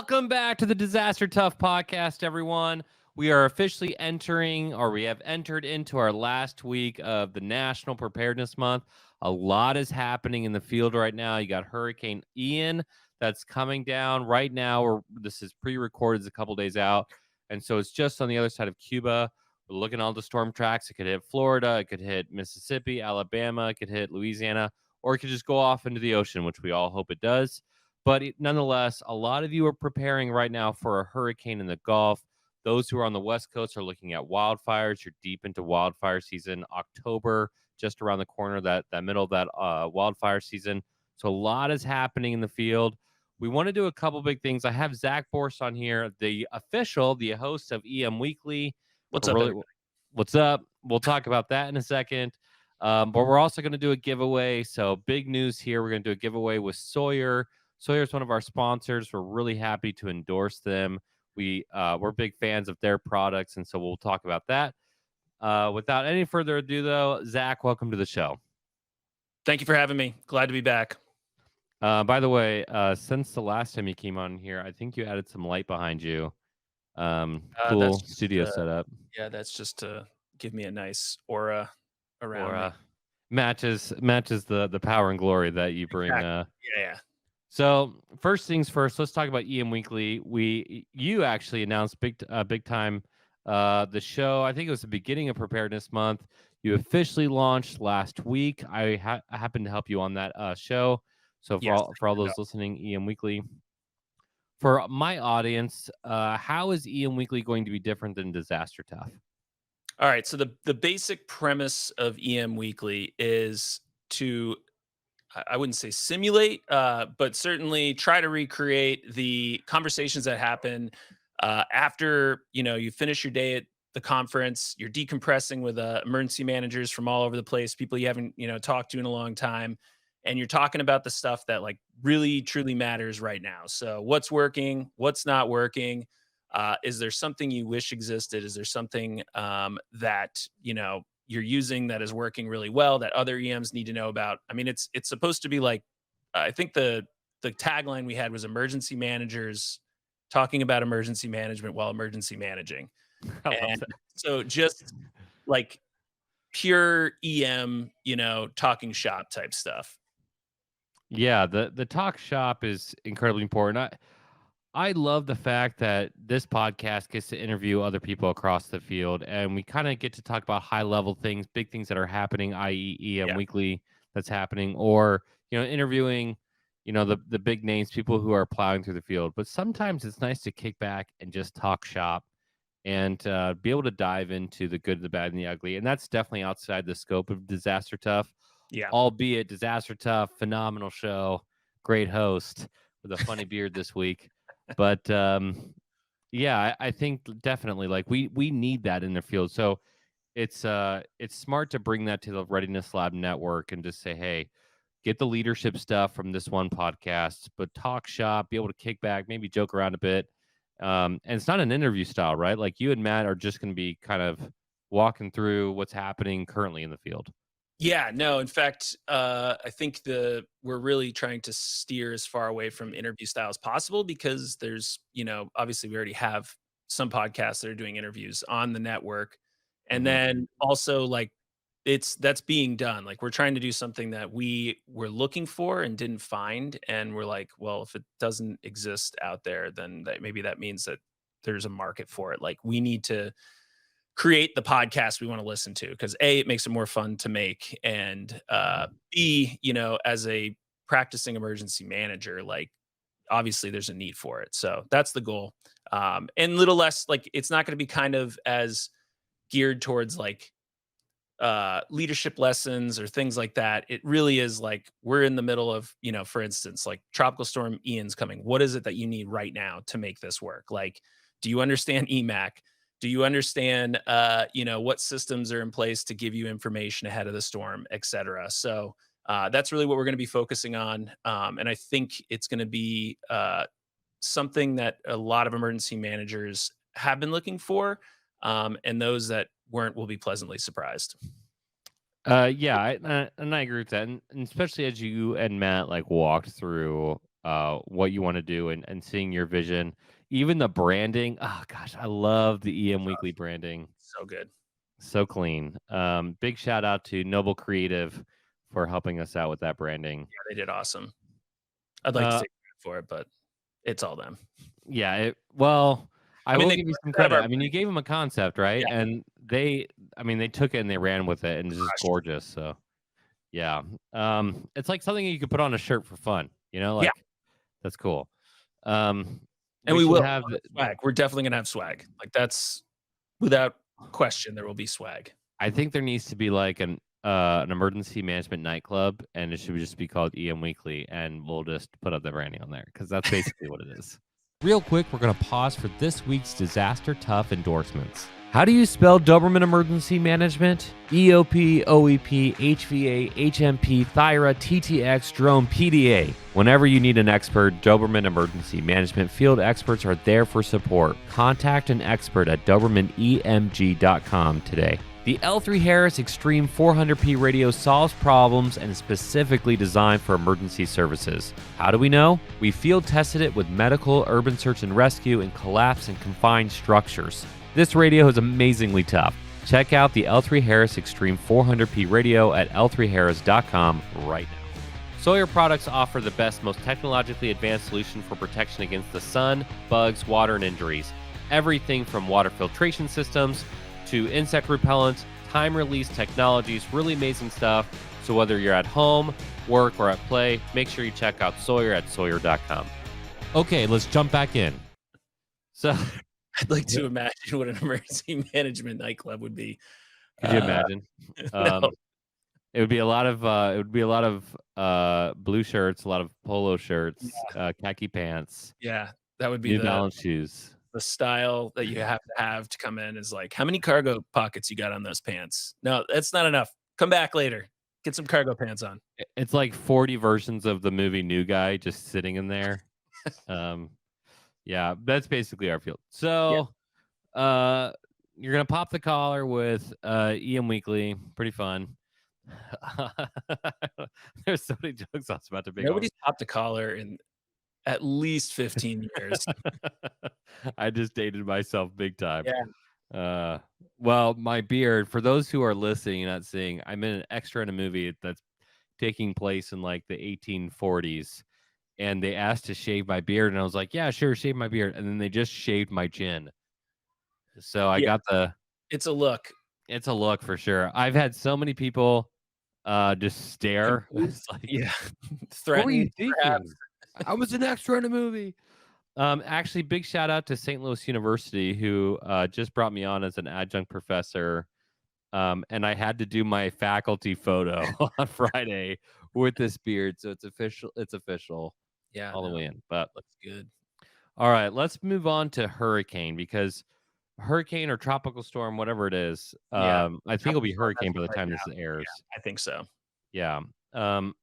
Welcome back to the Disaster Tough podcast, everyone. We are officially entering, or we have entered into our last week of the National Preparedness Month. A lot is happening in the field right now. You got Hurricane Ian that's coming down right now, or this is pre-recorded, it's a couple days out. And so it's just on the other side of Cuba. We're looking at all the storm tracks. It could hit Florida, it could hit Mississippi, Alabama, it could hit Louisiana, or it could just go off into the ocean, which we all hope it does. But nonetheless, a lot of you are preparing right now for a hurricane in the Gulf. Those who are on the West Coast are looking at wildfires. You're deep into wildfire season. October, just around the corner, that middle of that wildfire season. So a lot is happening in the field. We want to do a couple big things. I have Zack Borst on here, the host of EM Weekly. What's up, everybody? What's up? We'll talk about that in a second. But we're also going to do a giveaway. So big news here. We're going to do a giveaway with Sawyer. Sawyer is one of our sponsors. We're really happy to endorse them. We're big fans of their products, and so we'll talk about that. Without any further ado, though, Zack, welcome to the show. Thank you for having me. Glad to be back. By the way, since the last time you came on here, I think you added some light behind you. Cool studio setup. Yeah, that's just to give me a nice aura around me. Matches the power and glory that you bring. Exactly. Yeah. So first things first, let's talk about EM Weekly. You actually announced big time the show. I think it was the beginning of Preparedness Month. You officially launched last week. I happened to help you on that show. So for all those listening, EM Weekly. For my audience, how is EM Weekly going to be different than Disaster Tough? All right. So the basic premise of EM Weekly is to, I wouldn't say simulate, but certainly try to recreate the conversations that happen after you finish your day at the conference. You're decompressing with emergency managers from all over the place, people you haven't talked to in a long time, and you're talking about the stuff that like really truly matters right now. So what's working, what's not working. Is there something you wish existed? Is there something that you're using that is working really well that other EMs need to know about? I mean, it's supposed to be like, I think the tagline we had was emergency managers talking about emergency management while emergency managing. And so just like pure EM, talking shop type stuff. Yeah, the talk shop is incredibly important. I love the fact that this podcast gets to interview other people across the field, and we kind of get to talk about high level things, big things that are happening, i.e. EM Weekly that's happening, or interviewing the big names, people who are plowing through the field. But sometimes it's nice to kick back and just talk shop and be able to dive into the good, the bad, and the ugly. And that's definitely outside the scope of Disaster Tough. Yeah. Albeit Disaster Tough, phenomenal show, great host with a funny beard this week. But yeah, I think definitely like we need that in the field. So it's smart to bring that to the Readiness Lab network and just say, hey, get the leadership stuff from this one podcast, but talk shop, be able to kick back, maybe joke around a bit. And it's not an interview style, right? Like you and Matt are just going to be kind of walking through what's happening currently in the field. Yeah, no, in fact, I think we're really trying to steer as far away from interview style as possible because there's, obviously we already have some podcasts that are doing interviews on the network. And then also like that's being done. Like we're trying to do something that we were looking for and didn't find. And we're like, well, if it doesn't exist out there, then maybe that means that there's a market for it. Like we need to create the podcast we want to listen to because A, it makes it more fun to make, and B, as a practicing emergency manager, like obviously there's a need for it. So that's the goal. And a little less like it's not going to be kind of as geared towards like leadership lessons or things like that. It really is like we're in the middle of, for instance, like Tropical Storm Ian's coming. What is it that you need right now to make this work? Like, do you understand EMAC? Do you understand, what systems are in place to give you information ahead of the storm, et cetera? So that's really what we're going to be focusing on. And I think it's going to be something that a lot of emergency managers have been looking for. And those that weren't will be pleasantly surprised. Yeah, and I agree with that. And especially as you and Matt like walked through what you want to do and seeing your vision. Even the branding. Oh gosh, I love the EM Weekly branding. So good. So clean. Big shout out to Noble Creative for helping us out with that branding. Yeah, they did awesome. I'd like to Uh, take credit for it, but it's all them. yeah. Well, I I mean, will they give you took some it out of credit. our I mean, you brain. gave them a concept, right? Yeah, And they took it and they ran with it, and it's just crushed it. gorgeous. So yeah, it's like something you could put on a shirt for fun. Yeah, Like that's cool. Um, and we we should will. have We'll have swag. We're definitely gonna have swag. Like, that's without question, there will be swag. I think there needs to be like an emergency management nightclub, and it should just be called EM Weekly, and we'll just put up the branding on there because that's basically what it is. Real quick, we're going to pause for this week's Disaster Tough endorsements. How do you spell Doberman Emergency Management? EOP, OEP, HVA, HMP, Thyra, TTX, Drone, PDA. Whenever you need an expert, Doberman Emergency Management field experts are there for support. Contact an expert at DobermanEMG.com today. The L3 Harris Extreme 400p radio solves problems and is specifically designed for emergency services. How do we know? We field tested it with medical, urban search and rescue, and collapse and confined structures. This radio is amazingly tough. Check out the L3 Harris Extreme 400p radio at L3Harris.com right now. Sawyer products offer the best, most technologically advanced solution for protection against the sun, bugs, water, and injuries. Everything from water filtration systems to insect repellents, time-release technologies, really amazing stuff. So whether you're at home, work, or at play, make sure you check out Sawyer at Sawyer.com. Okay, let's jump back in. So, I'd like to imagine what an emergency management nightclub would be. could you imagine? No. It would be a lot of blue shirts, a lot of polo shirts, khaki pants, Yeah, that would be New Balance shoes. the style that you have to come in is like, "How many cargo pockets you got on those pants?" "No, that's not enough. Come back later. Get some cargo pants on." It's like 40 versions of the movie New Guy just sitting in there. Yeah, that's basically our field. Yeah. So, you're gonna pop the collar with EM Weekly. Pretty fun. There's so many jokes I was about to make. Nobody's popped a collar in at least 15 years. I just dated myself big time. Yeah. Well, my beard, for those who are listening and not seeing, I'm in an extra in a movie that's taking place in like the 1840s. And they asked to shave my beard, and I was like, yeah, sure, shave my beard. And then they just shaved my chin. So I Yeah, got it's a look. it's a look for sure. I've had so many people just stare. It's like, Yeah. what were you Threatening, perhaps. thinking? I was an extra in a movie. Actually, big shout out to St. Louis University who just brought me on as an adjunct professor. And I had to do my faculty photo on Friday with this beard, so it's official. It's official Yeah, all the no, way in. But looks good. all right, let's move on to hurricane because hurricane or tropical storm, whatever it is, Yeah. I think it'll be hurricane by the time this airs. I think so. Yeah. Um,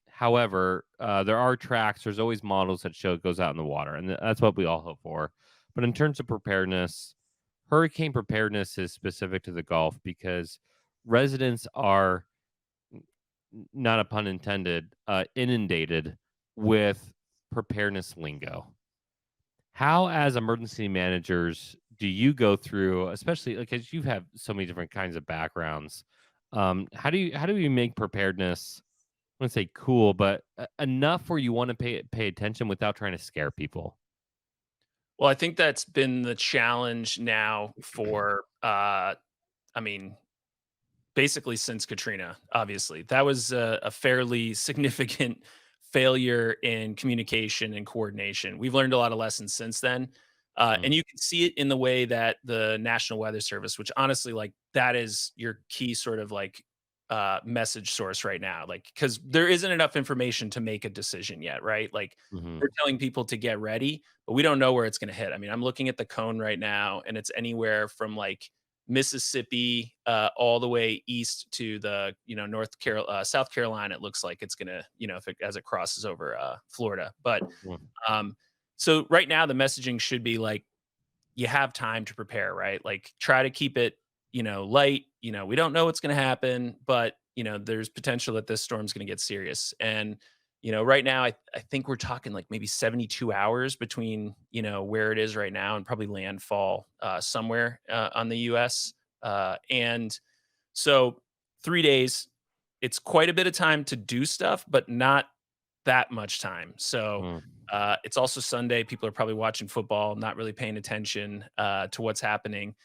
however, there are tracks. There's always models that show it goes out in the water, and that's what we all hope for. But in terms of preparedness, hurricane preparedness is specific to the Gulf because residents are, not a pun intended, inundated with preparedness lingo. How, as emergency managers, do you go through, especially because you have so many different kinds of backgrounds? How do you make preparedness? I wouldn't say cool, but enough where you want to pay attention without trying to scare people. Well, I think that's been the challenge now for, I mean, basically since Katrina, obviously. That was a fairly significant failure in communication and coordination. We've learned a lot of lessons since then. Mm, And you can see it in the way that the National Weather Service, which honestly, like, that is your key sort of like message source right now. Like, because there isn't enough information to make a decision yet, right? Like, mhm. we're telling people to get ready, but we don't know where it's going to hit. I mean, I'm looking at the cone right now, and it's anywhere from like Mississippi, all the way east to the, South Carolina. It looks like it's gonna, if it as it crosses over Florida. But Mm, um, so right now the messaging should be like, you have time to prepare, right? Like, try to keep it, light. We don't know what's gonna happen, but there's potential that this storm's gonna get serious. And Right now, I think we're talking like maybe 72 hours between, where it is right now and probably landfall somewhere on the US. And so 3 days, it's quite a bit of time to do stuff, but not that much time. So Mm, it's also Sunday. People are probably watching football, not really paying attention to what's happening,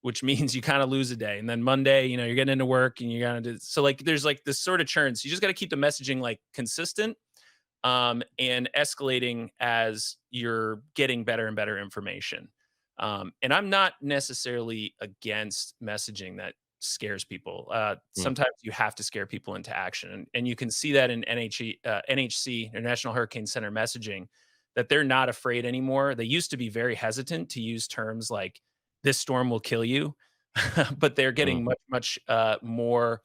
which means you kind of lose a day. And then Monday, you're getting into work and you got to do so. Like, there's like this sort of churn. So you just got to keep the messaging like consistent and escalating as you're getting better and better information. And I'm not necessarily against messaging that scares people. mm, Sometimes you have to scare people into action, and you can see that in NHC, or National Hurricane Center messaging, that they're not afraid anymore. They used to be very hesitant to use terms like "this storm will kill you," but they're mm. getting much more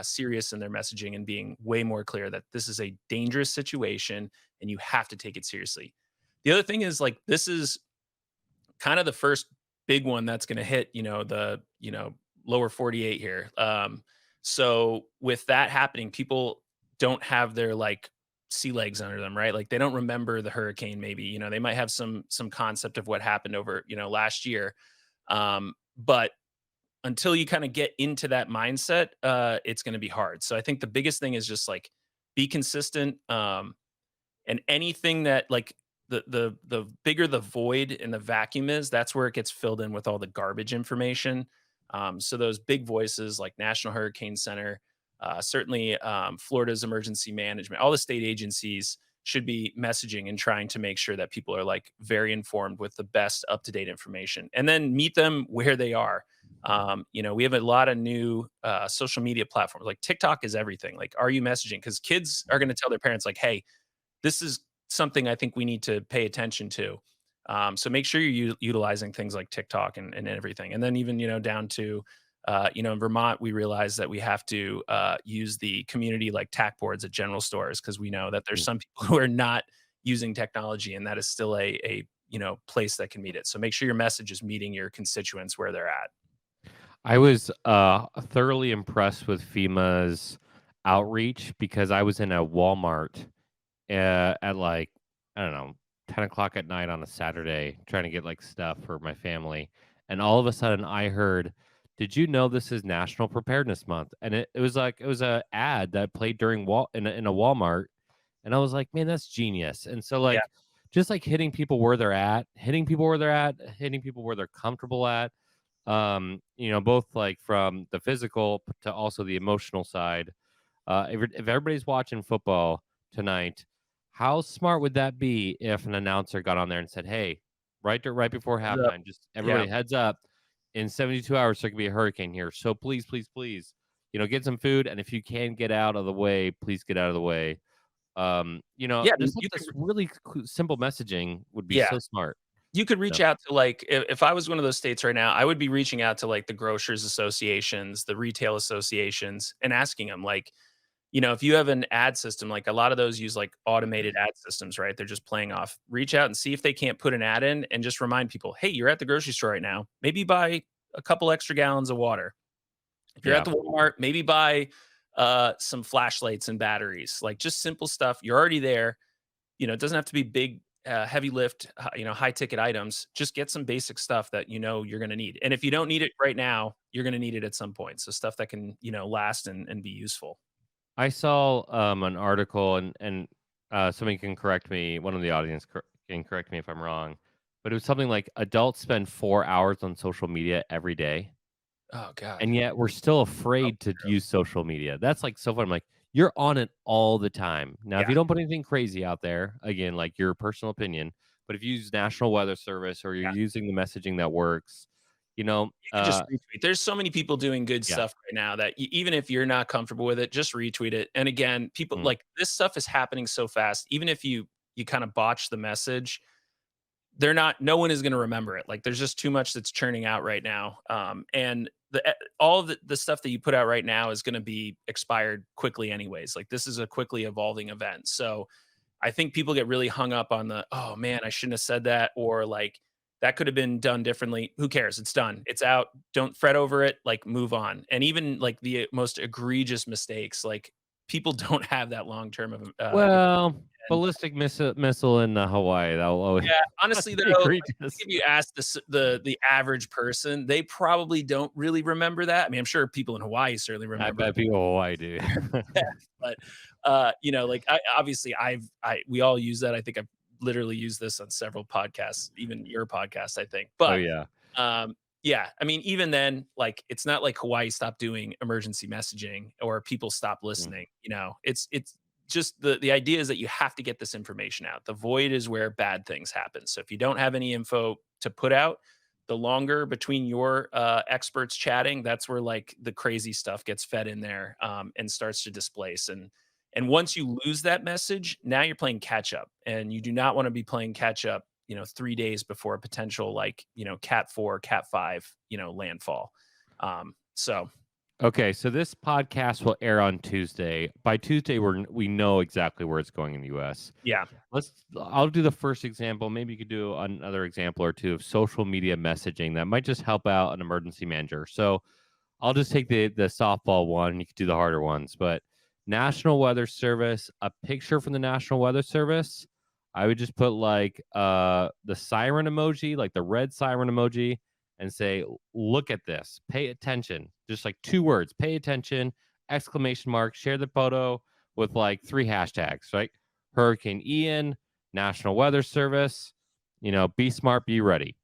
serious in their messaging and being way more clear that this is a dangerous situation and you have to take it seriously. The other thing is like this is kind of the first big one that's going to hit, the, lower 48 here. So with that happening, people don't have their like sea legs under them, right? Like they don't remember the hurricane maybe, they might have some concept of what happened over, last year. But until you kind of get into that mindset, it's going to be hard. So I think the biggest thing is just like be consistent. And anything that like the bigger the void in the vacuum is, that's where it gets filled in with all the garbage information. So those big voices like National Hurricane Center, certainly Florida's emergency management, all the state agencies should be messaging and trying to make sure that people are like very informed with the best up to date information, and then meet them where they are. We have a lot of new social media platforms. Like TikTok is everything. Like, are you messaging? Because kids are going to tell their parents, like, "Hey, this is something I think we need to pay attention to." So make sure you're utilizing things like TikTok and everything. And then even, down to, in Vermont, we realized that we have to use the community like tack boards at general stores because we know that there's Mm. some people who are not using technology, and that is still a place that can meet it. So make sure your message is meeting your constituents where they're at. I was thoroughly impressed with FEMA's outreach because I was in a Walmart at like, I don't know, 10 o'clock at night on a Saturday trying to get like stuff for my family. And all of a sudden I heard, did you know this is National Preparedness Month? And it was like, it was a ad that played during in a Walmart. And I was like, man, that's genius. And so Yeah. like, just like hitting people where they're at, hitting people where they're at, hitting people where they're comfortable at, both like from the physical to also the emotional side. If everybody's watching football tonight, how smart would that be if an announcer got on there and said, "Hey, right before Heads up. halftime, just Yeah. everybody heads up. In 72 hours, there could be a hurricane here. So please, please, please, get some food, and if you can get out of the way, please get out of the way." Yeah. Just like this really simple messaging would be Yeah. so smart. You could No. reach out to like if I was one of those states right now, I would be reaching out to like the grocers associations, the retail associations, and asking them like, if you have an ad system, like a lot of those use like automated ad systems, right? They're just playing off. Reach out and see if they can't put an ad in and just remind people, hey, you're at the grocery store right now. Maybe buy a couple extra gallons of water. If you're at Yeah. the Walmart, maybe buy some flashlights and batteries, like just simple stuff. You're already there. It doesn't have to be big, heavy lift, high ticket items. Just get some basic stuff that you're going to need. And if you don't need it right now, you're going to need it at some point. So stuff that can, last and be useful. I saw an article, and somebody can correct me. One of the audience can correct me if I'm wrong, but it was something like adults spend 4 hours on social media every day, Oh God. and yet we're still Oh, afraid to use social media. That's like so fun. I'm like, you're on it all the time. Now, if yeah. you don't put anything crazy out there, again, like your personal opinion, but if you use National Weather Service or you're Yeah. using the messaging that works, you know, You could just uh, retweet. There's so many people doing good yeah, stuff right now that even if you're not comfortable with it, just retweet it. And again, people mm, like this stuff is happening so fast. Even if you kind of botch the message, they're not no one is going to remember it. Like there's just too much that's churning out right now. And all of the stuff that you put out right now is going to be expired quickly anyways. Like this is a quickly evolving event. So I think people get really hung up on the, oh man, I shouldn't have said that, or like that could have been done differently. Who cares? It's done. It's out. Don't fret over it. Like move on. And even like the most egregious mistakes, like people don't have that long term of Well, and ballistic missile in Hawaii. That'll always yeah, that's honestly though, pretty I think egregious. if you ask the average person, they probably don't really remember that. I mean, I'm sure people in Hawaii certainly I remember bet people in Hawaii do. that, but, like, we all use that. I think I've literally used this on several podcasts, even your podcast, I think. Oh But, yeah. yeah, I mean, even then, like, it's not like Hawaii stopped doing emergency messaging or people stopped Mm. listening, it's just the idea is that you have to get this information out. The void is where bad things happen. So if you don't have any info to put out, the longer between your experts chatting, that's where like the crazy stuff gets fed in there and starts to displace. And once you lose that message, now you're playing catch up, and you do not want to be playing catch up, 3 days before a potential like Cat 4, Cat 5, landfall. So Okay, so this podcast will air on Tuesday. By Tuesday, we know exactly where it's going in the U.S. yeah, I'll do the first example. Maybe you could do another example or two of social media messaging that might just help out an emergency manager. So I'll just take the softball one. You could do the harder ones, but National Weather Service, a picture from the National Weather Service. I would just put like the siren emoji, like the red siren emoji, and say, look at this, pay attention. Just like 2 words, pay attention, exclamation mark, share the photo with like 3 hashtags, right? Hurricane Ian, National Weather Service, be smart, be ready.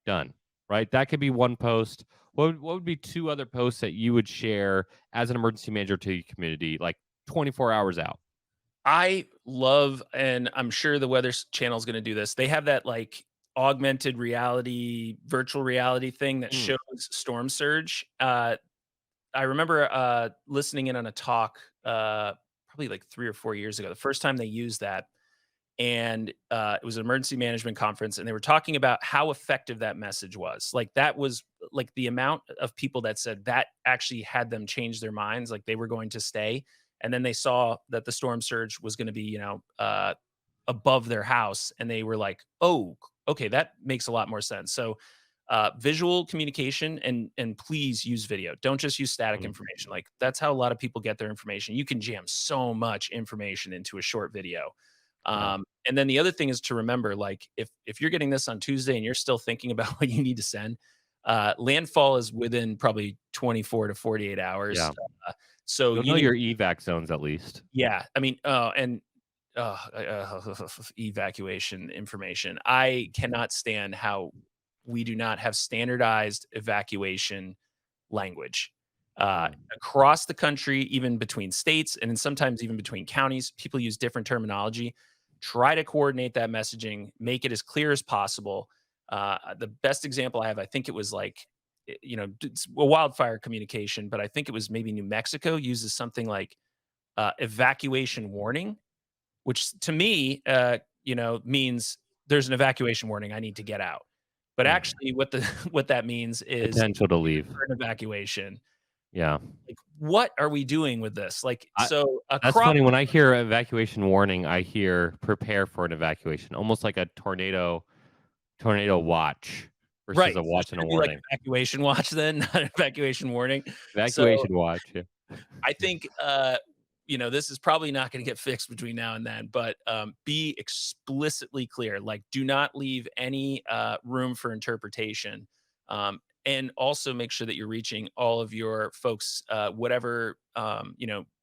Done. Right? That could be one post. What would be 2 other posts that you would share as an emergency manager to your community, like 24 hours out? I love, and I'm sure the Weather Channel is going to do this. They have that like augmented reality, virtual reality thing that Mm, shows storm surge. I remember listening in on a talk probably like 3 or 4 years ago. The first time they used that, and it was an emergency management conference, and they were talking about how effective that message was. Like that was like the amount of people that said that actually had them change their minds, like they were going to stay, and then they saw that the storm surge was going to be above their house, and they were like, oh, okay, that makes a lot more sense. So visual communication, and please use video. Don't just use static mm, information. Like that's how a lot of people get their information. You can jam so much information into a short video. yeah. And then the other thing is to remember, like if you're getting this on Tuesday and you're still thinking about what you need to send, landfall is within probably 24 to 48 hours. Yeah. So You'll you know need, your evac zones at least. yeah, I mean, and evacuation information. I cannot stand how we do not have standardized evacuation language. Mm, Across the country, even between states, and then sometimes even between counties, people use different terminology. Try to coordinate that messaging, make it as clear as possible. The best example I have, I think it was like, it's a wildfire communication, but I think it was maybe New Mexico uses something like evacuation warning, which to me, means there's an evacuation warning. I need to get out. But mm. actually, what the what that means is Potential to leave. for an evacuation. Yeah. Like, what are we doing with this? Like, I so That's across funny. When I hear evacuation warning, I hear prepare for an evacuation, almost like a tornado watch versus right. a So watch and should a it be like warning. evacuation watch then, not evacuation warning? So Evacuation watch. Yeah. I think this is probably not going to get fixed between now and then, but be explicitly clear. Like, do not leave any room for interpretation. And also make sure that you're reaching all of your folks, whatever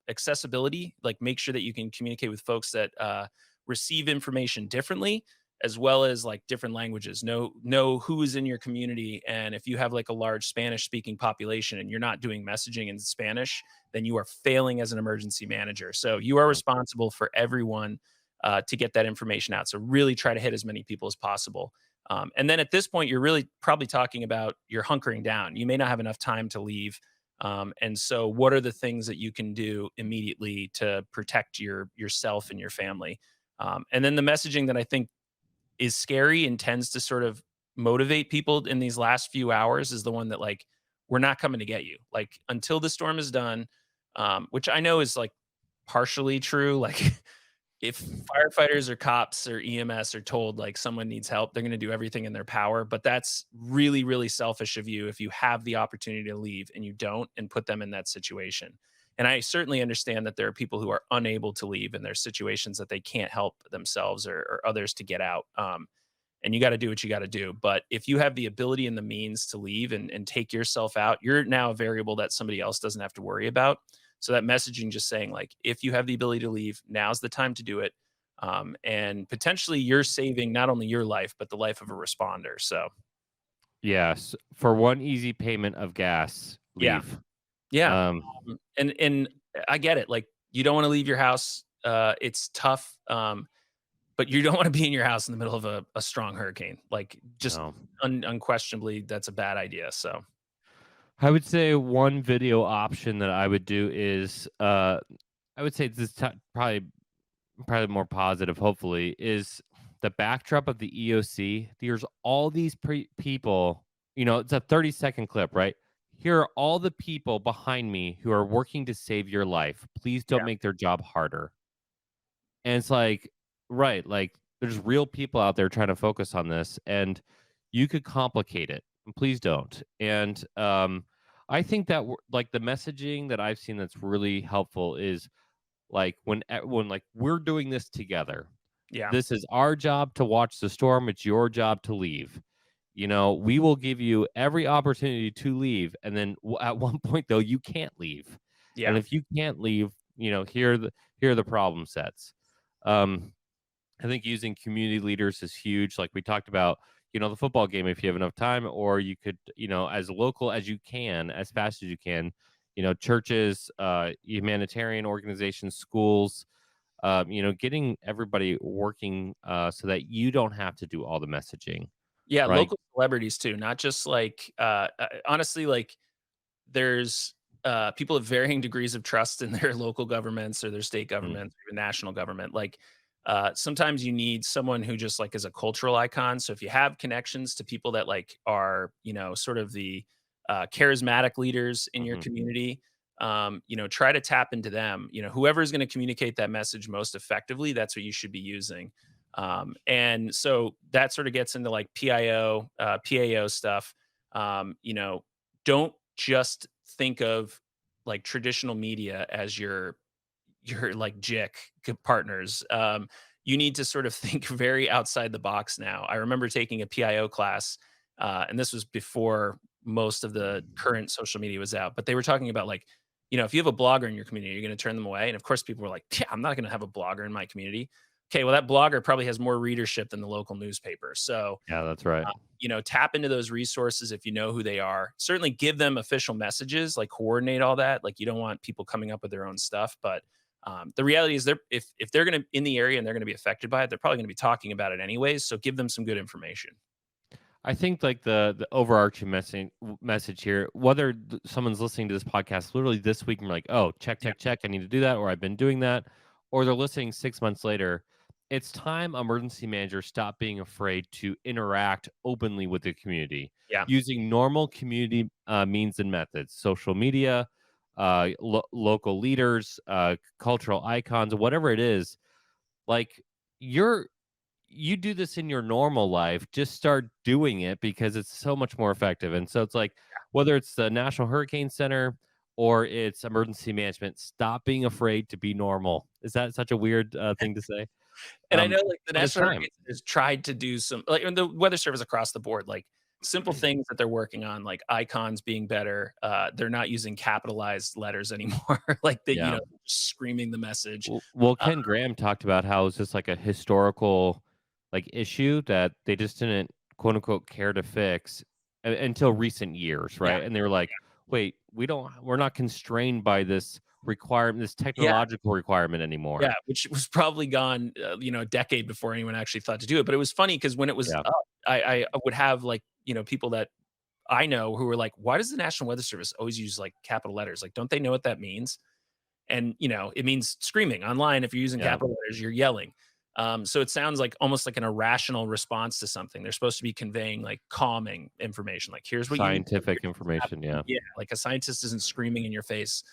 accessibility. Like, make sure that you can communicate with folks that receive information differently, as well as like different languages. Know who is in your community, and if you have like a large Spanish speaking population and you're not doing messaging in Spanish, then you are failing as an emergency manager. So you are responsible for everyone to get that information out. So really try to hit as many people as possible. And then at this point, you're really probably talking about you're hunkering down. You may not have enough time to leave. And so what are the things that you can do immediately to protect yourself and your family? And then the messaging that I think is scary and tends to sort of motivate people in these last few hours is the one that like, we're not coming to get you. Like until the storm is done, which I know is like partially true. Like if firefighters or cops or EMS are told like someone needs help, they're going to do everything in their power. But that's really, really selfish of you if you have the opportunity to leave and you don't and put them in that situation. And I certainly understand that there are people who are unable to leave and there's situations that they can't help themselves or others to get out. And you got to do what you got to do. But if you have the ability and the means to leave and take yourself out, you're now a variable that somebody else doesn't have to worry about. So that messaging just saying like, if you have the ability to leave, now's the time to do it. And potentially you're saving not only your life, but the life of a responder. So Yes, for one easy payment of gas, yeah, leave. yeah. Um, And I get it. Like you don't want to leave your house. It's tough. But you don't want to be in your house in the middle of a strong hurricane. Like just no. unquestionably, that's a bad idea. So I would say one video option that I would do is, I would say this probably more positive, hopefully, is the backdrop of the EOC. There's all these people, it's a 30-second clip, right? Here are all the people behind me who are working to save your life. Please don't yeah, make their job harder. And it's like, right, like there's real people out there trying to focus on this, and you could complicate it. Please don't. And I think that like the messaging that I've seen that's really helpful is like when like we're doing this together. yeah, This is our job to watch the storm. It's your job to leave. We will give you every opportunity to leave, and then at one point though, you can't leave. And yeah, if you can't leave, here are the problem sets. Um, I think using community leaders is huge. Like we talked about, the football game, if you have enough time, or you could, as local as you can, as fast as you can, churches, humanitarian organizations, schools, getting everybody working so that you don't have to do all the messaging, yeah. right? Local celebrities too, not just like honestly, like there's people of varying degrees of trust in their local governments or their state Mm, governments or even national government. Like sometimes you need someone who just like is a cultural icon. So if you have connections to people that like are, sort of the charismatic leaders in your mhm. community, try to tap into them. Whoever is going to communicate that message most effectively, that's what you should be using. And so that sort of gets into like PIO, PAO stuff. Don't just think of like traditional media as your like partners. You need to sort of think very outside the box now. I remember taking a PIO class, and this was before most of the current social media was out, but they were talking about like, if you have a blogger in your community, you're going to turn them away. And of course, people were like, yeah, I'm not going to have a blogger in my community. Okay, well, that blogger probably has more readership than the local newspaper. So Yeah, that's right. tap into those resources if you know who they are. Certainly give them official messages, like coordinate all that. Like you don't want people coming up with their own stuff, but the reality is if they're going to in the area and they're going to be affected by it, they're probably going to be talking about it anyways. So give them some good information. I think like the overarching message here, whether someone's listening to this podcast literally this week and like, oh, check, Yeah, check, check, I need to do that, or I've been doing that, or they're listening 6 months later, it's time emergency managers stop being afraid to interact openly with the community yeah, using normal community means and methods, social media, local leaders, cultural icons, whatever it is. Like you're you do this in your normal life, just start doing it because it's so much more effective. And so it's like whether it's the National Hurricane Center or it's emergency management, stop being afraid to be normal. Is that such a weird thing to say? and I know like the But it's National time. Hurricane Center has tried to do some like and the Weather Service across the board, like simple things that they're working on, like icons being better. They're not using capitalized letters anymore, like they, Yeah. just screaming the message. Well, Uh, Ken Graham talked about how it's just like a historical like issue that they just didn't quote unquote care to fix until recent years, yeah, right? And they were like, wait, we're not constrained by this requirement, this yeah. technological requirement Yeah, anymore. which was probably gone, a decade before anyone actually thought to do it, but it was funny because when it was Yeah. up, I would have, like, people that I know who were like, "Why does the National Weather Service always use, like, capital letters? Like, don't they know what that means?" And, it means screaming. Online, if you're using Yeah. capital letters, you're yelling. So it sounds like almost like an irrational response to something. They're supposed to be conveying, like, calming information, like, "Here's what you need to do, Scientific here's what's information. happening." Yeah. Yeah, like, a scientist isn't screaming in your face.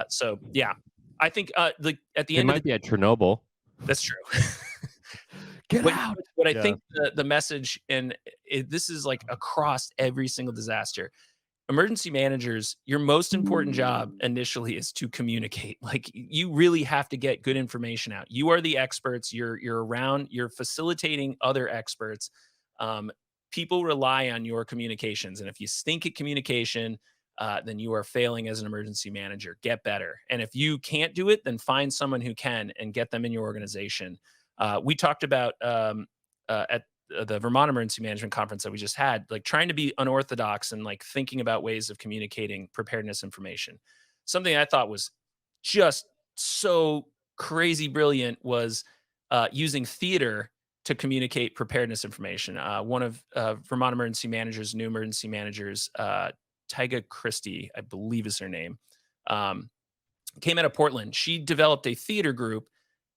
So, yeah. I think, like, at the They end of the might be at Chernobyl. that's true. Get What out. what I Yeah. think the message and this is, like, across every single disaster, emergency managers, your most important job initially is to communicate. Like you really have to get good information out. You are the experts. You're around. You're facilitating other experts. Um, People rely on your communications, and if you stink at communication, then you are failing as an emergency manager. Get better. And if you can't do it, then find someone who can and get them in your organization. We talked about at the Vermont Emergency Management Conference that we just had, like trying to be unorthodox and like thinking about ways of communicating preparedness information. Something I thought was just so crazy brilliant was using theater to communicate preparedness information. One of Vermont emergency managers, new emergency managers, Tyga Christie, I believe is her name, um, came out of Portland. She developed a theater group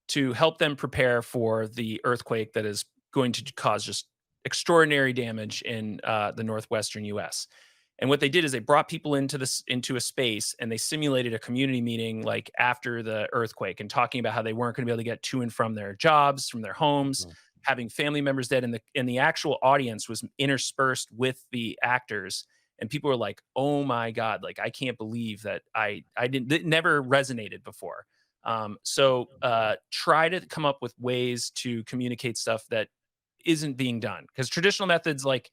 to help them prepare for the earthquake that is going to cause just extraordinary damage in the northwestern U.S. And what they did is they brought people into a space and they simulated a community meeting like after the earthquake and talking about how they weren't going to be able to get to and from their jobs, from their homes, Mhm. having family members dead, and the actual audience was interspersed with the actors. And people were like, "Oh my God! Like I can't believe that I didn't it never resonated before." Try to come up with ways to communicate stuff that isn't being done, because traditional methods, like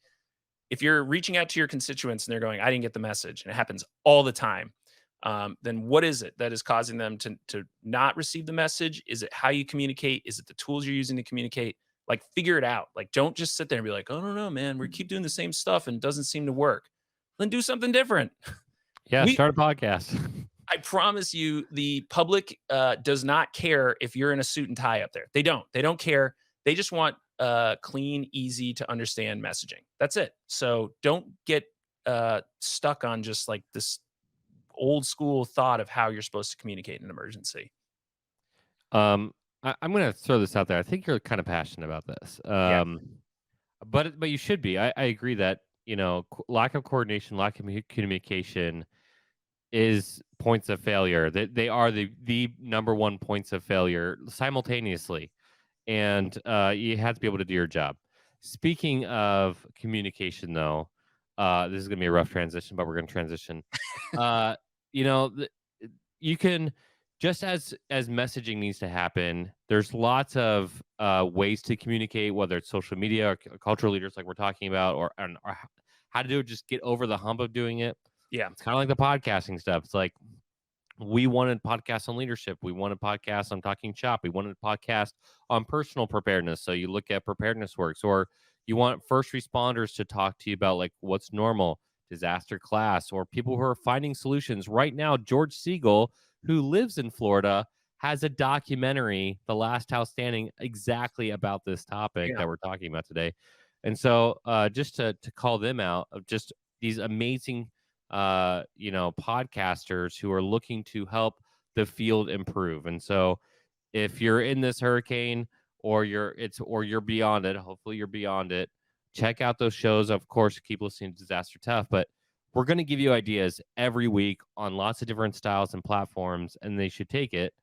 if you're reaching out to your constituents and they're going, "I didn't get the message," and it happens all the time, then what is it that is causing them to not receive the message? Is it how you communicate? Is it the tools you're using to communicate? Like figure it out. Like don't just sit there and be like, "Oh, no, no, man, we keep doing the same stuff and it doesn't seem to work." Then do something different. Yeah, We start a podcast. I promise you, the public does not care if you're in a suit and tie up there. They don't. They don't care. They just want clean, easy to understand messaging. That's it. So don't get stuck on just like this old school thought of how you're supposed to communicate in an emergency. Um, I'm going to throw this out there. I think you're kind of passionate about this. Yeah. But you should be. I agree that, lack of coordination, lack of communication is points of failure. They are the number one points of failure simultaneously. And you have to be able to do your job. Speaking of communication, though, this is going to be a rough transition, but we're going to transition. Uh, you know, th- you can just as messaging needs to happen. There's lots of ways to communicate, whether it's social media or cultural leaders, like we're talking about, or how to do it. Just get over the hump of doing it. Yeah. It's kind of like the podcasting stuff. It's like we wanted podcasts on leadership. We wanted podcasts on talking shop. We wanted a podcast on personal preparedness. So you look at Preparedness Works, or you want first responders to talk to you about like what's normal, disaster class, or people who are finding solutions. Right now, George Siegel, who lives in Florida, has a documentary, The Last House Standing, exactly about this topic Yeah. that we're talking about today. And so just to call them out of just these amazing podcasters who are looking to help the field improve. And so if you're in this hurricane or you're beyond it, hopefully you're beyond it, check out those shows. Of course, keep listening to Disaster Tough, but we're going to give you ideas every week on lots of different styles and platforms, and they should take it.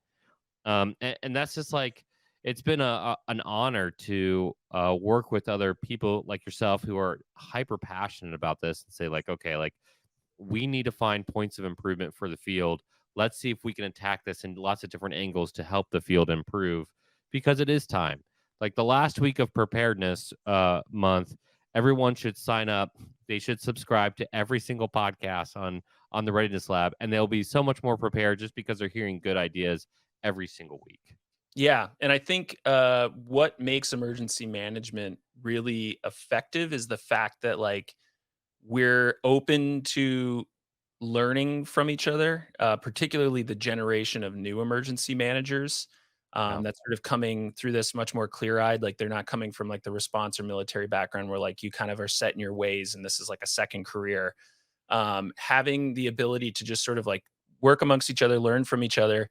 And that's just like, it's been an honor to work with other people like yourself who are hyper passionate about this and say like, okay, like we need to find points of improvement for the field. Let's see if we can attack this in lots of different angles to help the field improve, because it is time. Like the last week of preparedness month, everyone should sign up. They should subscribe to every single podcast on the Readiness Lab, and they'll be so much more prepared just because they're hearing good ideas every single week. Yeah. And I think what makes emergency management really effective is the fact that like we're open to learning from each other, particularly the generation of new emergency managers Yeah. that's sort of coming through this much more clear-eyed. Like they're not coming from like the response or military background where like you kind of are set in your ways and this is like a second career. Having the ability to just sort of like work amongst each other, learn from each other.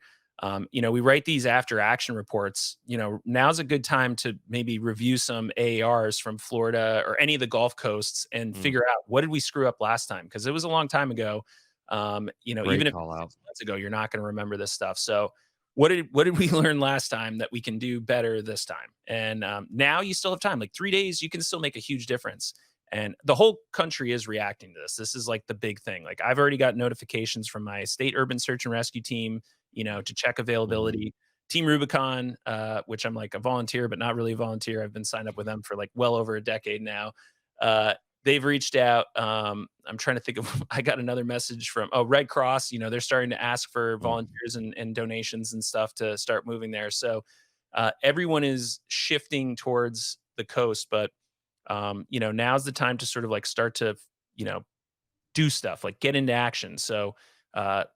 We write these after action reports. Now's a good time to maybe review some AARs from Florida or any of the Gulf coasts and Mm, figure out what did we screw up last time? Because it was a long time ago. great Even if call it's out. 6 months ago, you're not going to remember this stuff. So what did we learn last time that we can do better this time? And now you still have time. Like 3 days, you can still make a huge difference. And the whole country is reacting to this. This is like the big thing. Like I've already got notifications from my state urban search and rescue team, to check availability. Team Rubicon, which I'm like a volunteer, but not really a volunteer. I've been signed up with them for like well over a decade now. They've reached out. I'm trying to think of, I got another message from, Red Cross, they're starting to ask for volunteers and donations and stuff to start moving there. So everyone is shifting towards the coast, but now's the time to sort of like start to, you know, do stuff, like get into action. So,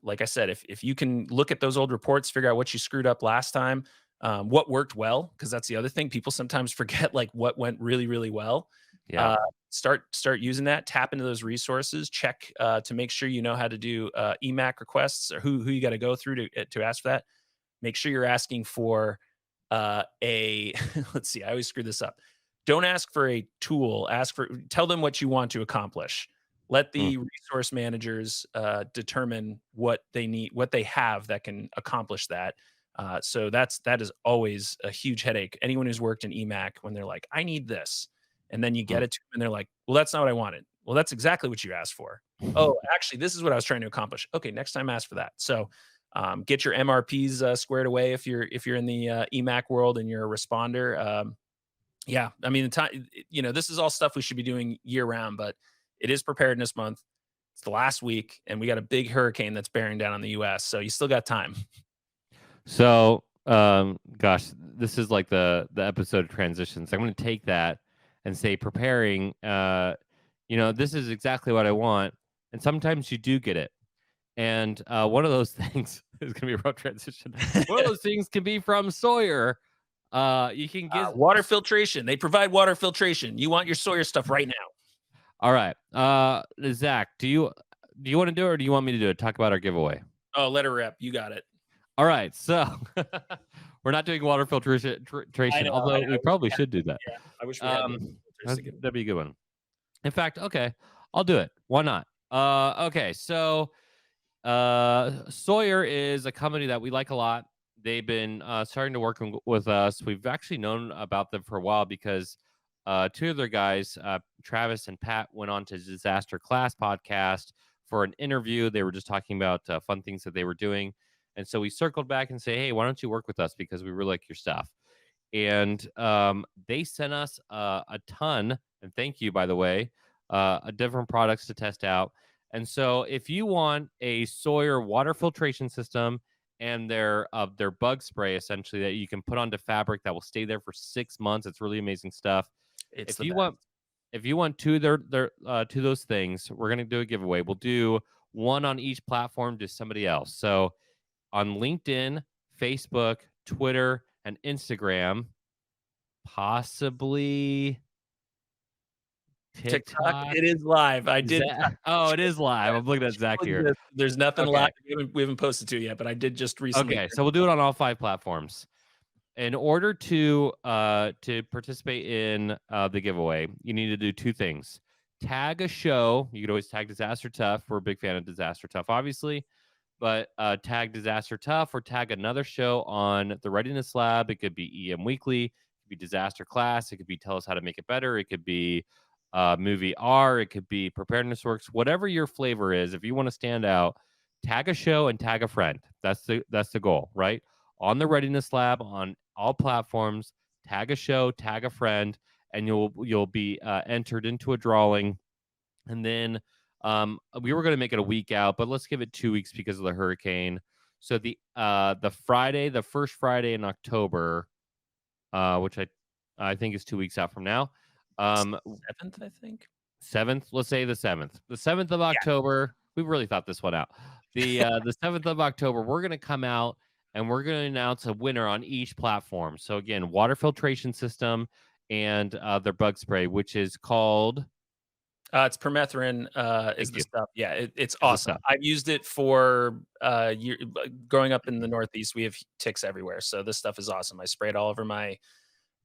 like I said, if you can look at those old reports, figure out what you screwed up last time, what worked well, because that's the other thing. People sometimes forget like what went really, really well. Yeah. Uh, start using that. Tap into those resources. Check to make sure you know how to do EMAC requests or who you got to go through to ask for that. Make sure you're asking for a let's see, I always screw this up. Don't ask for a tool, tell them what you want to accomplish. Let Mm. the resource managers determine what they need, what they have that can accomplish that. So that is always a huge headache. Anyone who's worked in EMAC, when they're like, I need this, and then you get Mm. it to them and they're like, well, that's not what I wanted. Well, that's exactly what you asked for. Oh, actually, this is what I was trying to accomplish. Okay, next time ask for that. So get your MRPs squared away if you're in the EMAC world and you're a responder. Yeah, I mean, the time, this is all stuff we should be doing year round, but it is Preparedness Month. It's the last week, and we got a big hurricane that's bearing down on the U.S., so you still got time. So, gosh, this is like the episode transitions. I'm going to take that and say preparing. This is exactly what I want, and sometimes you do get it. And one of those things is going to be a rough transition. One of those things can be from Sawyer. You can get Water filtration. They provide water filtration. You want your Sawyer stuff right now. All right. Zach, do you want to do it or do you want me to do it? Talk about our giveaway. Oh, let her rip. You got it. All right. So we're not doing water filtration, although we probably should do that. Yeah, I wish we had that'd be a good one. In fact, okay, I'll do it. Why not? Okay, so Sawyer is a company that we like a lot. They've been starting to work with us. We've actually known about them for a while because two of their guys, Travis and Pat, went on to Disaster Class podcast for an interview. They were just talking about fun things that they were doing. And so we circled back and say, hey, why don't you work with us? Because we really like your stuff. And they sent us a ton, and thank you, by the way, different products to test out. And so if you want a Sawyer water filtration system and their bug spray, essentially, that you can put onto fabric that will stay there for 6 months, it's really amazing stuff. It's If you want two to those things, we're gonna do a giveaway. We'll do one on each platform to somebody else. So on LinkedIn, Facebook, Twitter, and Instagram, possibly TikTok. It is live. I did. Oh, it is live. I'm looking at Zach here. There's nothing Okay. live. We haven't posted to yet, but I did just recently. Okay, so we'll do it on all 5 platforms. In order to participate in the giveaway, you need to do 2 things. Tag a show. You could always tag Disaster Tough. We're a big fan of Disaster Tough, obviously. But tag Disaster Tough or tag another show on the Readiness Lab. It could be EM Weekly. It could be Disaster Class. It could be Tell Us How to Make It Better. It could be Movie R. It could be Preparedness Works. Whatever your flavor is, if you want to stand out, tag a show and tag a friend. That's the goal, right? On the Readiness Lab, on all platforms, tag a show, tag a friend, and you'll be entered into a drawing. And then we were going to make it a week out, but let's give it 2 weeks because of the hurricane. So the first Friday in October, which I think is 2 weeks out from now. 7th, I think. 7th, let's say the 7th. The 7th of October. We really thought this one out. The 7th of October, we're going to come out and we're going to announce a winner on each platform. So again, water filtration system and their bug spray, which is called It's permethrin is the stuff. Yeah, it's awesome. I've used it for growing up in the Northeast. We have ticks everywhere, so this stuff is awesome. I spray it all over my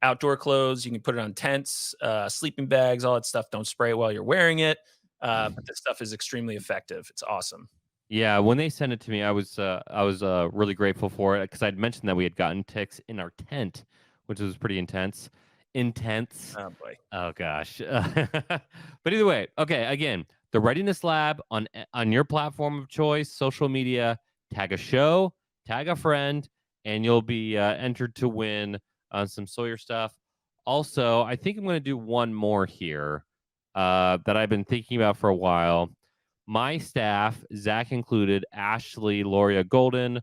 outdoor clothes. You can put it on tents, sleeping bags, all that stuff. Don't spray it while you're wearing it. But this stuff is extremely effective. It's awesome. Yeah, when they sent it to me, I was really grateful for it because I'd mentioned that we had gotten ticks in our tent, which was pretty intense. intense. Oh boy. Oh gosh. But either way, okay, again, the Readiness Lab on your platform of choice, social media, tag a show, tag a friend, and you'll be entered to win some Sawyer stuff. Also, I think I'm going to do one more here that I've been thinking about for a while. My staff, Zach included, Ashley, Loria Golden,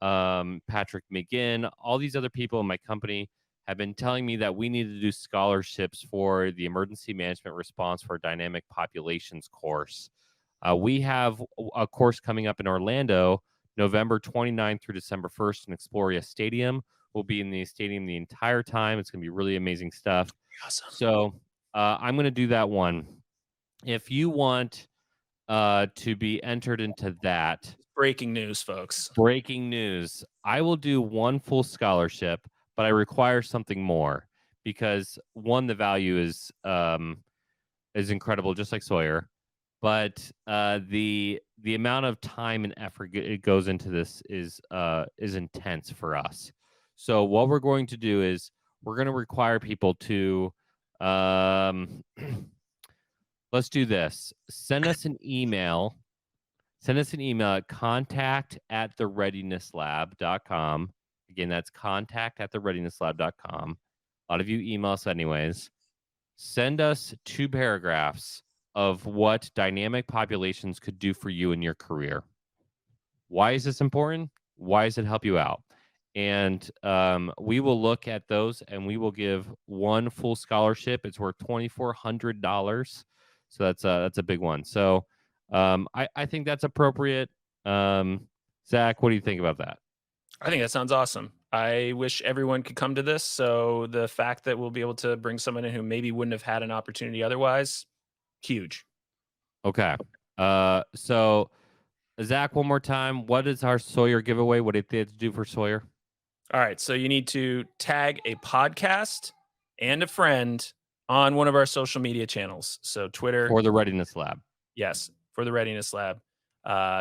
Patrick McGinn, all these other people in my company have been telling me that we need to do scholarships for the emergency management response for dynamic populations course. We have a course coming up in Orlando, November 29th through December 1st in Exploria Stadium. We'll be in the stadium the entire time. It's going to be really amazing stuff. Awesome. So I'm going to do that one. If you want to be entered into that, Breaking news, folks. breaking news, I will do one full scholarship, but I require something more because one, the value is incredible, just like Sawyer. But the amount of time and effort it goes into this is intense for us. So what we're going to do is we're going to require people to let's do this. Send us an email. Send us an email at contact@thereadinesslab.com. Again, that's contact@thereadinesslab.com. A lot of you email us anyways. Send us 2 paragraphs of what dynamic populations could do for you in your career. Why is this important? Why does it help you out? And we will look at those and we will give one full scholarship. It's worth $2,400. So that's a big one. So I think that's appropriate. Zach, what do you think about that? I think that sounds awesome. I wish everyone could come to this. So the fact that we'll be able to bring someone in who maybe wouldn't have had an opportunity otherwise, huge. Okay. So Zach, one more time. What is our Sawyer giveaway? What did they have to do for Sawyer? All right. So you need to tag a podcast and a friend on one of our social media channels. So Twitter, For the Readiness Lab. yes, for the Readiness Lab.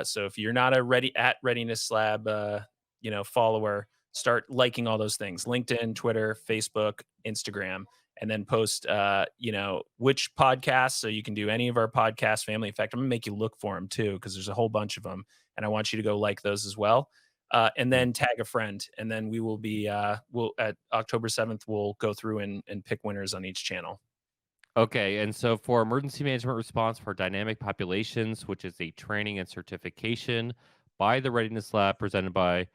So if you're not a Readiness Lab, follower, start liking all those things: LinkedIn, Twitter, Facebook, Instagram, and then post, which podcasts. So you can do any of our podcast family. In fact, I'm gonna make you look for them too, because there's a whole bunch of them, and I want you to go like those as well. And then tag a friend, and then we will be we'll at October 7th we'll go through and pick winners on each channel. Okay, and so for emergency management response for dynamic populations, which is a training and certification by the Readiness Lab presented by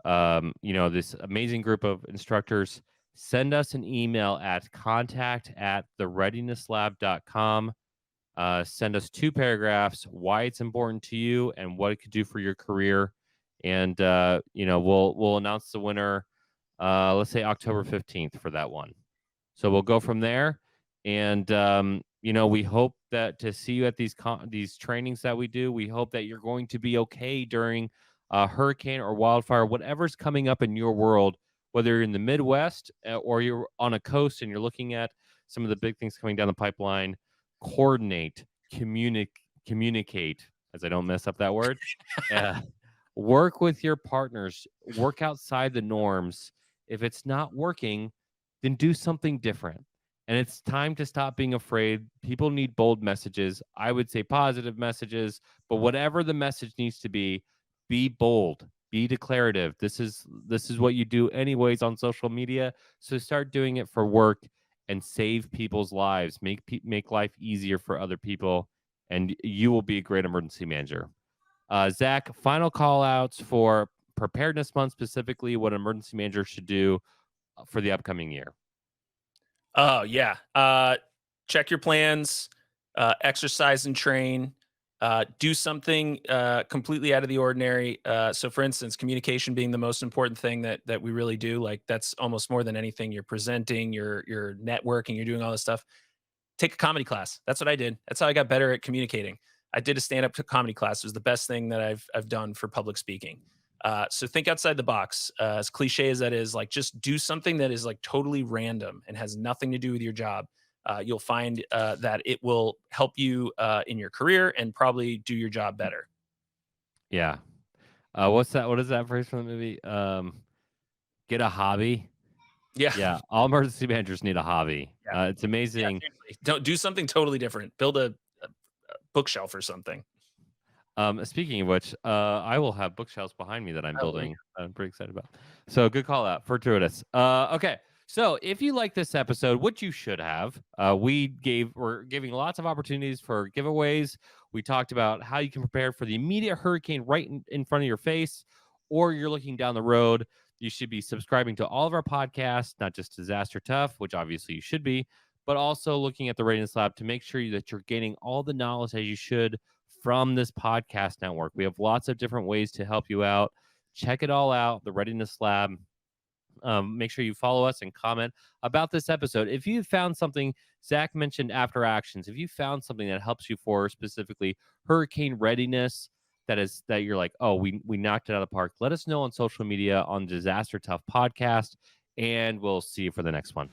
this amazing group of instructors, send us an email at contact@thereadinesslab.com. Send us 2 paragraphs, why it's important to you and what it could do for your career. And we'll announce the winner let's say October 15th for that one. So we'll go from there. And we hope that to see you at these trainings that we do. We hope that you're going to be okay during a hurricane or wildfire, whatever's coming up in your world, whether you're in the Midwest or you're on a coast and you're looking at some of the big things coming down the pipeline. Coordinate, communicate, as I don't mess up that word. uh, Work with your partners, work outside the norms. If it's not working, then do something different. And it's time to stop being afraid. People need bold messages. I would say positive messages, but whatever the message needs to be bold, be declarative. This is what you do anyways on social media. So start doing it for work and save people's lives. Make life easier for other people, and you will be a great emergency manager. Zach, final call outs for Preparedness Month, specifically what an emergency manager should do for the upcoming year. Oh yeah. Check your plans, exercise and train, do something completely out of the ordinary. So for instance, communication being the most important thing that we really do. Like that's almost more than anything. You're presenting, you're networking, you're doing all this stuff. Take a comedy class. That's what I did. That's how I got better at communicating. I did a stand-up comedy class. It was the best thing that I've done for public speaking. So think outside the box. As cliche as that is, like just do something that is like totally random and has nothing to do with your job. You'll find that it will help you in your career and probably do your job better. Yeah. What's that? What is that phrase from the movie? Get a hobby. Yeah, all emergency managers need a hobby. Yeah. It's Yeah, amazing. seriously. Don't do something totally different. Build a bookshelf or something. Speaking of which, I will have bookshelves behind me that I'm Oh, there you building. I'm pretty excited about. So good call out, fortuitous. Okay, so if you like this episode, which you should have, we're giving lots of opportunities for giveaways. We talked about how you can prepare for the immediate hurricane right in front of your face, or you're looking down the road. You should be subscribing to all of our podcasts, not just Disaster Tough, which obviously you should be, but also looking at the Readiness Lab to make sure that you're getting all the knowledge as you should from this podcast network. We have lots of different ways to help you out. Check it all out, the Readiness Lab. Make sure you follow us and comment about this episode. If you found something, Zack mentioned after actions, if you found something that helps you for specifically hurricane readiness, that you're like, oh, we knocked it out of the park, let us know on social media on Disaster Tough Podcast, and we'll see you for the next one.